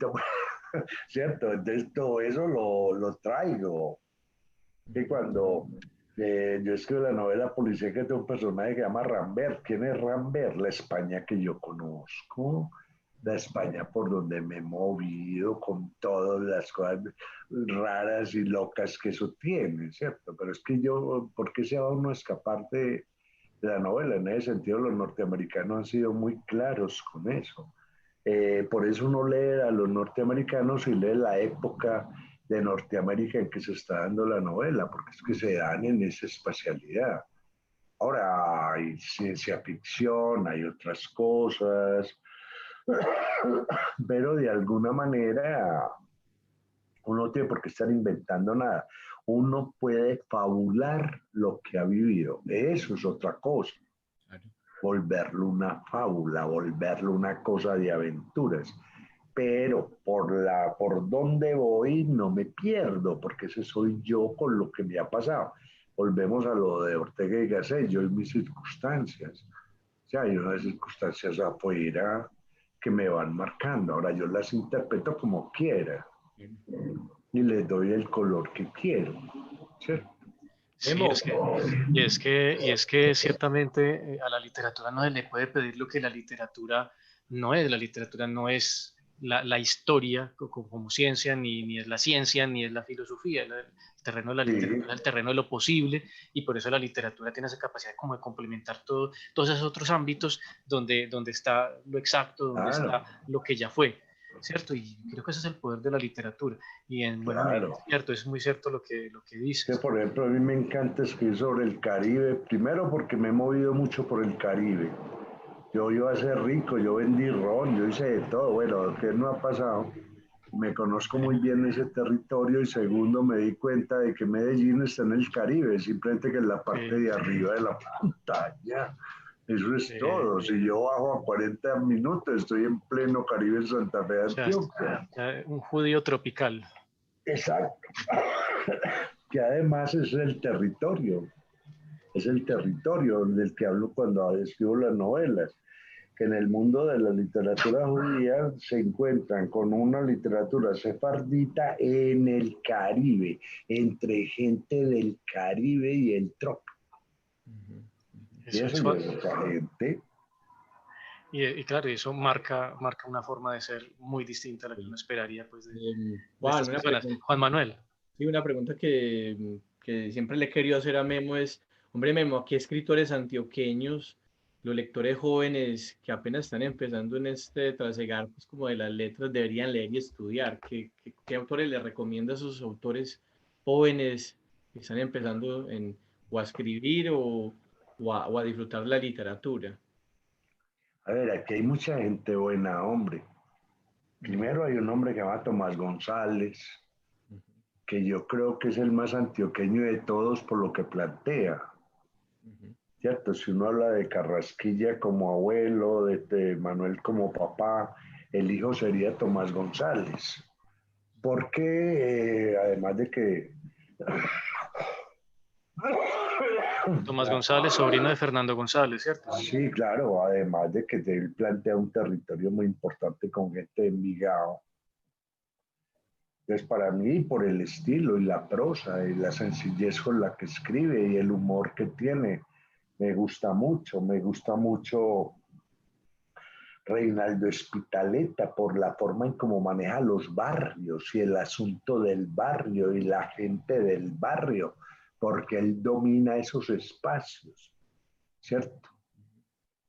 ¿cierto? Entonces todo eso lo traigo. Y cuando yo escribo la novela policíaca de un personaje que se llama Rambert. ¿Quién es Rambert? La España que yo conozco, la España por donde me he movido, con todas las cosas raras y locas que eso tiene, ¿cierto? Pero es que yo, ¿por qué se va uno a escapar de la novela? En ese sentido, los norteamericanos han sido muy claros con eso. Por eso uno lee a los norteamericanos y lee la época de Norteamérica en que se está dando la novela, porque es que se dan en esa espacialidad. Ahora hay ciencia ficción, hay otras cosas, pero de alguna manera uno no tiene por qué estar inventando nada. Uno puede fabular lo que ha vivido. Eso es otra cosa. Volverlo una fábula, volverlo una cosa de aventuras. Pero por donde voy no me pierdo, porque ese soy yo con lo que me ha pasado. Volvemos a lo de Ortega y Gasset, yo y mis circunstancias. O sea, hay unas circunstancias afuera que me van marcando. Ahora yo las interpreto como quiera y les doy el color que quiero, ¿cierto? Sí, es que ciertamente a la literatura no se le puede pedir lo que la literatura no es. La literatura no es la historia como ciencia, ni es la ciencia, ni es la filosofía. El terreno de la Sí, literatura es el terreno de lo posible y por eso la literatura tiene esa capacidad como de complementar todos esos otros ámbitos donde está lo exacto, donde claro, está lo que ya fue. ¿Cierto? Y creo que ese es el poder de la literatura. Y en buena medida claro. es cierto, es muy cierto lo que Que dices. por ejemplo a mí me encanta escribir sobre el Caribe, primero porque me he movido mucho por el Caribe. Yo iba a ser rico, yo vendí ron, yo hice de todo, bueno, que no ha pasado. Me conozco muy bien ese territorio y segundo me di cuenta de que Medellín está en el Caribe, simplemente que en la parte Sí, de arriba de la montaña. Eso es sí. todo. Si yo bajo a 40 minutos, estoy en pleno Caribe en Santa Fe de O sea, Antioquia. un judío tropical. Exacto. Que además es el territorio del que hablo cuando escribo las novelas, que en el mundo de la literatura judía se encuentran con una literatura sefardita en el Caribe, entre gente del Caribe y el trópico. Y eso Eso, ya es otra gente. y claro, eso marca una forma de ser muy distinta a la que uno esperaría pues, de Juan, estas una personas. pregunta. Juan Manuel. Sí, una pregunta que siempre le he querido hacer a Memo es, hombre Memo, ¿qué escritores antioqueños, los lectores jóvenes que apenas están empezando en este trasegar pues, como de las letras, deberían leer y estudiar? ¿Qué autores le recomienda a esos autores jóvenes que están empezando o a escribir o a disfrutar la literatura? A ver, aquí hay mucha gente buena, hombre. Primero hay un hombre que se llama Tomás González, que yo creo que es el más antioqueño de todos por lo que plantea. ¿Cierto? Si uno habla de Carrasquilla como abuelo, de Manuel como papá, el hijo sería Tomás González. Porque además de que... Tomás González, sobrino de Fernando González, ¿cierto? Sí, claro, además de que él plantea un territorio muy importante con gente de Envigado. Entonces, para mí, por el estilo y la prosa y la sencillez con la que escribe y el humor que tiene, me gusta mucho Reinaldo Espitaleta por la forma en cómo maneja los barrios y el asunto del barrio y la gente del barrio, porque él domina esos espacios, ¿cierto?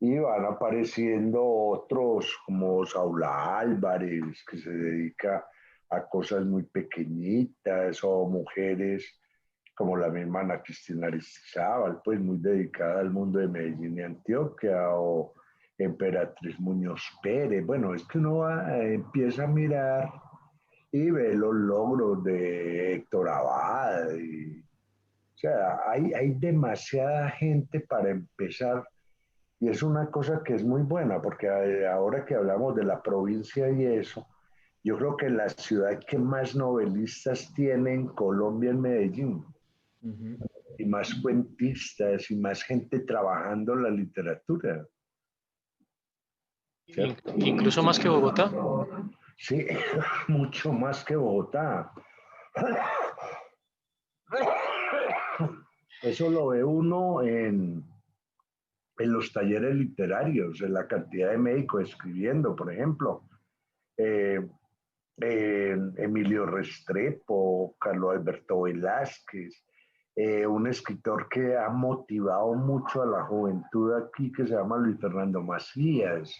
Y van apareciendo otros como Saula Álvarez, que se dedica a cosas muy pequeñitas, o mujeres como la misma Ana Cristina Aristizábal, pues muy dedicada al mundo de Medellín y Antioquia, o Emperatriz Muñoz Pérez. Bueno, es que uno empieza a mirar y ve los logros de Héctor Abad. O sea, hay demasiada gente para empezar y es una cosa que es muy buena, porque ahora que hablamos de la provincia y eso, yo creo que la ciudad que más novelistas tiene en Colombia es Medellín, y más cuentistas y más gente trabajando la literatura, ¿cierto? Incluso más que Bogotá. Sí, mucho más que Bogotá. Eso lo ve uno en los talleres literarios, en la cantidad de médicos escribiendo, por ejemplo. Eh, Emilio Restrepo, Carlos Alberto Velázquez, un escritor que ha motivado mucho a la juventud aquí, que se llama Luis Fernando Macías,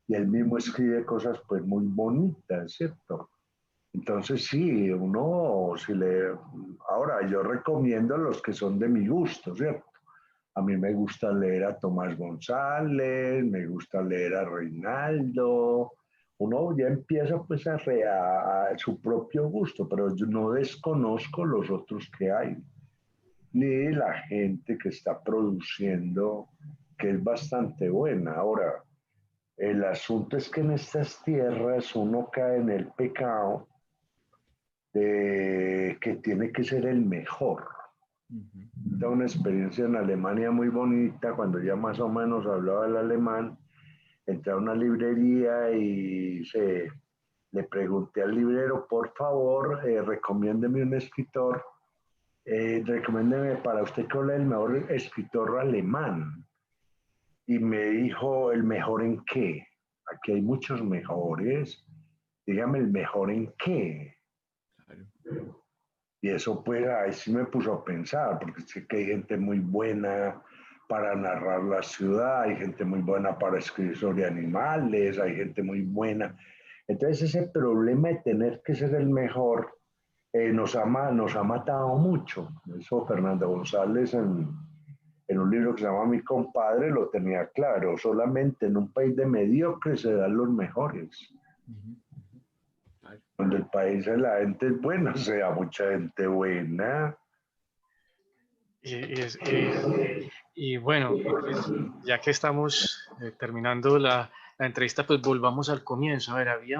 y él mismo escribe cosas pues muy bonitas, ¿cierto? Entonces sí, uno, si le... Ahora, yo recomiendo a los que son de mi gusto, ¿cierto? A mí me gusta leer a Tomás González, me gusta leer a Reinaldo. Uno ya empieza pues a su propio gusto, pero yo no desconozco los otros que hay, ni la gente que está produciendo, que es bastante buena. Ahora, el asunto es que en estas tierras uno cae en el pecado de que tiene que ser el mejor. Tengo una experiencia en Alemania muy bonita, cuando ya más o menos hablaba el alemán, entré a una librería y le pregunté al librero, por favor, recomiéndeme un escritor, recomiéndeme para usted que es el mejor escritor alemán. Y me dijo, ¿el mejor en qué? Aquí hay muchos mejores, dígame el mejor en qué. Y eso pues ahí sí me puso a pensar, porque sé que hay gente muy buena para narrar la ciudad, hay gente muy buena para escribir sobre animales, hay gente muy buena. Entonces ese problema de tener que ser el mejor nos ha matado mucho. Eso Fernando González en un libro que se llama Mi compadre lo tenía claro, solamente en un país de mediocres se dan los mejores. Cuando el país de la gente es buena, se da mucha gente buena. Y, y es- y bueno, y pues ya que estamos terminando la entrevista, pues volvamos al comienzo. A ver, te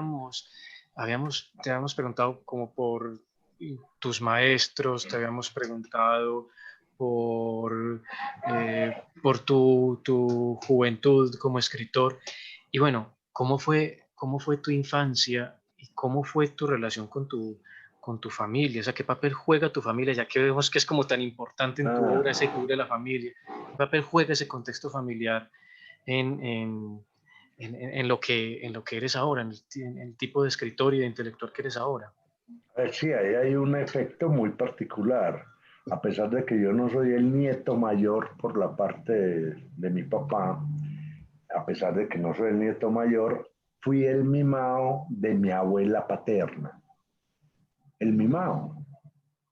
habíamos preguntado como por tus maestros, te habíamos preguntado por tu juventud como escritor. Y bueno, cómo fue tu infancia y cómo fue tu relación con tu familia? O sea, ¿qué papel juega tu familia? Ya que vemos que es como tan importante en tu obra esa figura de la familia. ¿Qué papel juega ese contexto familiar en, en, en lo que eres ahora, en el tipo de escritor y de intelectual que eres ahora? Sí, ahí hay un efecto muy particular. A pesar de que yo no soy el nieto mayor por la parte de mi papá, a pesar de que no soy el nieto mayor, fui el mimado de mi abuela paterna. El mimado,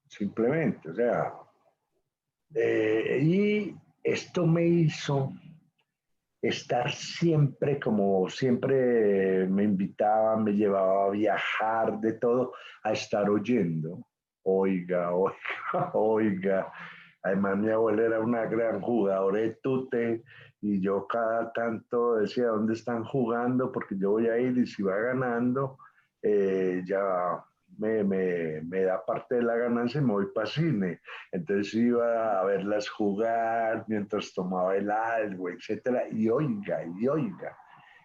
simplemente. O sea, y esto me hizo estar siempre, como siempre me invitaba, me llevaba a viajar, de todo, a estar oyendo. Oiga, oiga, oiga. Además, mi abuela era una gran jugadora de tute y yo cada tanto decía, ¿dónde están jugando? Porque yo voy a ir y si va ganando, ya me da parte de la ganancia y me voy para cine. Entonces iba a verlas jugar mientras tomaba el algo, etcétera, y oiga, y oiga.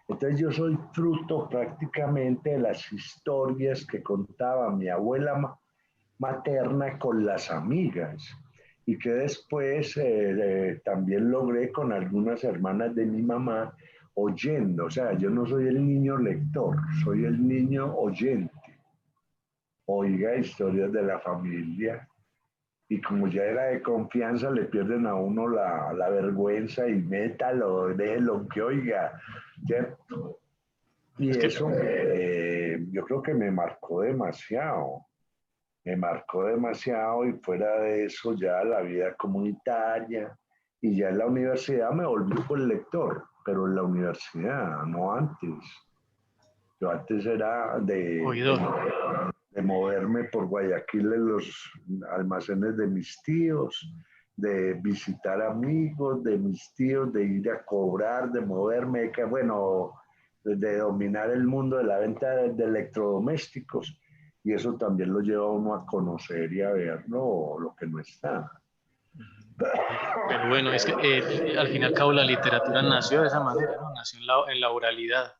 Entonces yo soy fruto prácticamente de las historias que contaba mi abuela materna con las amigas y que después también logré con algunas hermanas de mi mamá oyendo. O sea, yo no soy el niño lector, soy el niño oyente. Oiga historias de la familia y como ya era de confianza, le pierden a uno la vergüenza y métalo, déjelo que oiga, ¿cierto? Y Es que, eso yo creo que me marcó demasiado y fuera de eso ya la vida comunitaria y ya en la universidad me volví por lector, pero en la universidad, no antes. Yo antes era oídor. de moverme por Guayaquil en los almacenes de mis tíos, de visitar amigos de mis tíos, de ir a cobrar, de moverme, que bueno, de dominar el mundo de la venta de electrodomésticos. Y eso también lo lleva a uno a conocer y a ver lo que no está. Pero bueno, es que al fin y al cabo la literatura nació de esa manera, ¿no? Nació en la oralidad.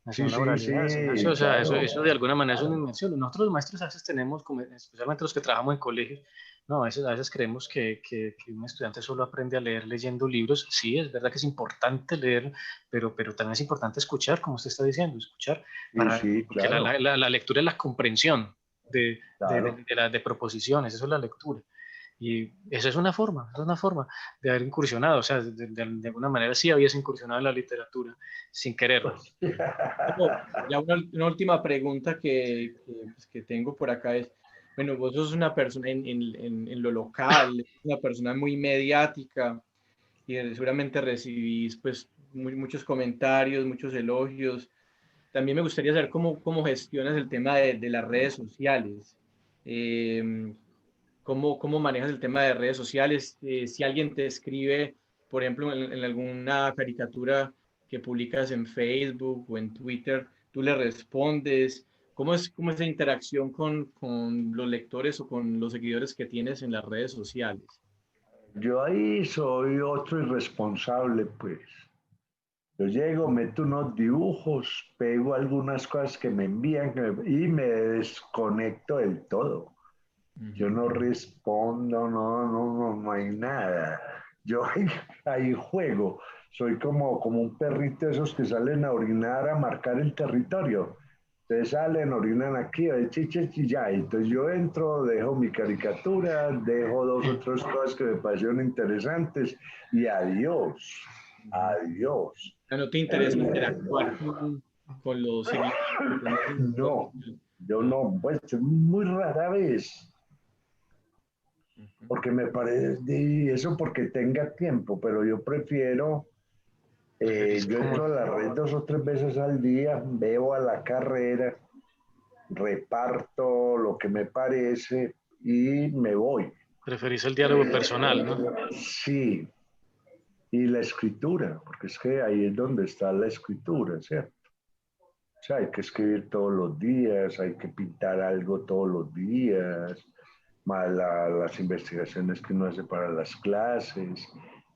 Nació Sí, en la sí, oralidad, sí nació, sí, o sea, claro. eso de alguna manera es una invención. Nosotros los maestros a veces tenemos, especialmente los que trabajamos en colegios, no, a veces creemos que un estudiante solo aprende a leer leyendo libros. Sí, es verdad que es importante leer, pero también es importante escuchar, como usted está diciendo, escuchar, Sí, sí, porque claro, la lectura es la comprensión claro. de proposiciones, eso es la lectura. Y esa es una forma de haber incursionado, o sea, de alguna manera sí habías incursionado en la literatura sin quererlo. Bueno, ya una última pregunta pues, que tengo por acá es, bueno, vos sos una persona en lo local, una persona muy mediática y seguramente recibís pues muchos comentarios, muchos elogios. También me gustaría saber cómo gestionas el tema de las redes sociales. Eh, cómo manejas el tema de redes sociales. Si alguien te escribe, por ejemplo, en alguna caricatura que publicas en Facebook o en Twitter, tú le respondes. ¿Cómo es esa interacción con los lectores o con los seguidores que tienes en las redes sociales? Yo ahí soy otro irresponsable, pues. Yo llego, meto unos dibujos, pego algunas cosas que me envían y me desconecto del todo. Yo Ujú. no respondo, no hay nada. Yo ahí juego. Soy como un perrito de esos que salen a orinar a marcar el territorio. Entonces salen, orinan aquí, chiches y ya. Entonces yo entro, dejo mi caricatura, dejo dos o tres cosas que me parecieron interesantes y adiós, Ujú. adiós. ¿No te interesa interactuar con los seguidores que tenés en las redes No, sociales? yo Ah, no, pues muy rara vez. ujú. Porque me parece, y eso porque tenga tiempo, pero yo prefiero, Preferís yo como entro a la red dos o tres veces al día, veo a la carrera, reparto lo que me parece y me voy. Preferís el diálogo personal, ¿no? Sí, y la escritura, porque es que ahí es donde está la escritura, ¿cierto? O sea, hay que escribir todos los días, hay que pintar algo todos los días, más las investigaciones que uno hace para las clases,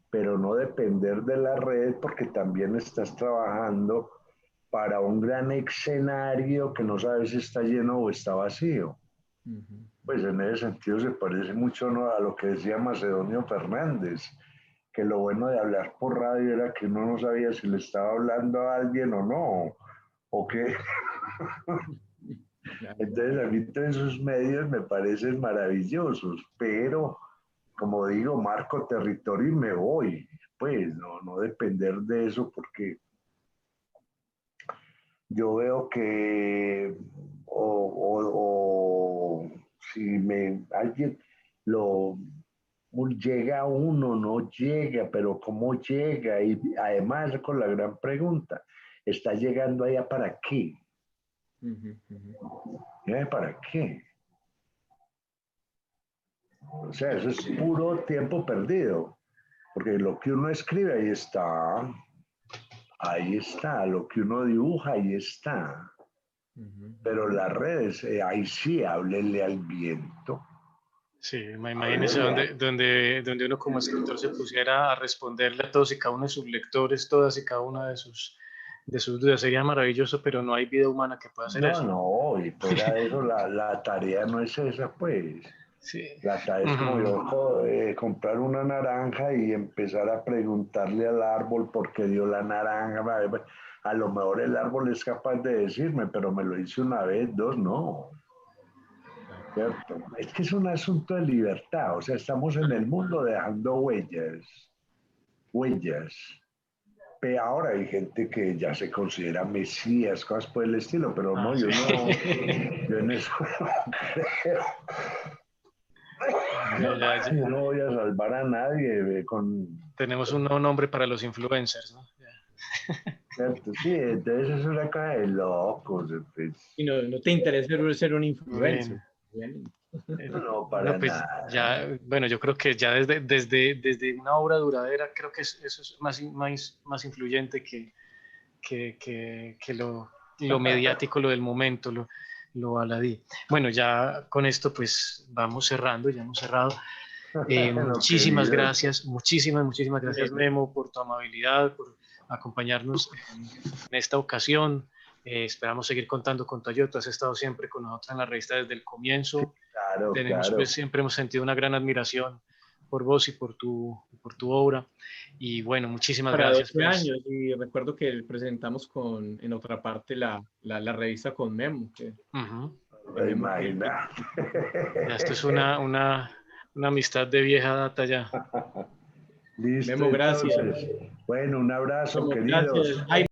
pero no depender de la red porque también estás trabajando para un gran escenario que no sabes si está lleno o está vacío. Ujú, Pues en ese sentido se parece mucho, ¿no?, a lo que decía Macedonio Fernández, que lo bueno de hablar por radio era que uno no sabía si le estaba hablando a alguien o no, o qué. ujú. Claro. Entonces a mí todos esos medios me parecen maravillosos, pero como digo, marco territorio y me voy. Pues no depender de eso porque yo veo que o si alguien lo, llega uno, no llega, pero ¿cómo llega? Y además con la gran pregunta, ¿está llegando allá para qué? ¿Para qué? O sea, eso es puro tiempo perdido, porque lo que uno escribe ahí está, lo que uno dibuja, ahí está. Pero las redes, ahí sí, háblele al viento. Sí, imagínese donde uno como escritor se pusiera a responderle a todos y cada uno de sus lectores, todas y cada una de sus dudas. Sería maravilloso, pero no hay vida humana que pueda hacer eso. No, y fuera de eso, la tarea no es esa, pues. Sí. La tarea es como yo comprar una naranja y empezar a preguntarle al árbol por qué dio la naranja. A lo mejor el árbol es capaz de decirme, pero me lo hice una vez, dos, no. ¿Cierto? Es que es un asunto de libertad, o sea, estamos en el mundo dejando huellas. Pero ahora hay gente que ya se considera mesías, cosas por el estilo, pero no, yo en eso no creo. Yo no voy a salvar a nadie Tenemos un nuevo nombre para los influencers, ¿no? ¿Cierto? Sí, entonces es una cosa de locos. Pues. Y no te interesa ser un influencer. No, para pues nada. Ya, bueno, yo creo que ya desde una obra duradera, creo que eso es más influyente que lo mediático, lo del momento, lo baladí. Bueno, ya con esto pues vamos cerrando, ya hemos cerrado. Muchísimas gracias, muchísimas gracias, Memo, por tu amabilidad, por acompañarnos en esta ocasión. Esperamos seguir contando con tu ayuda. Tú has estado siempre con nosotros en la revista desde el comienzo. Sí, claro. Pues, siempre hemos sentido una gran admiración por vos y por tu obra. Y bueno, muchísimas gracias. 12 años, y recuerdo que presentamos en otra parte la revista con Memo. Imagina. Ya esto es una amistad de vieja data ya. Listo. Memo, gracias. Entonces, bueno, un abrazo, Memo, queridos. Gracias.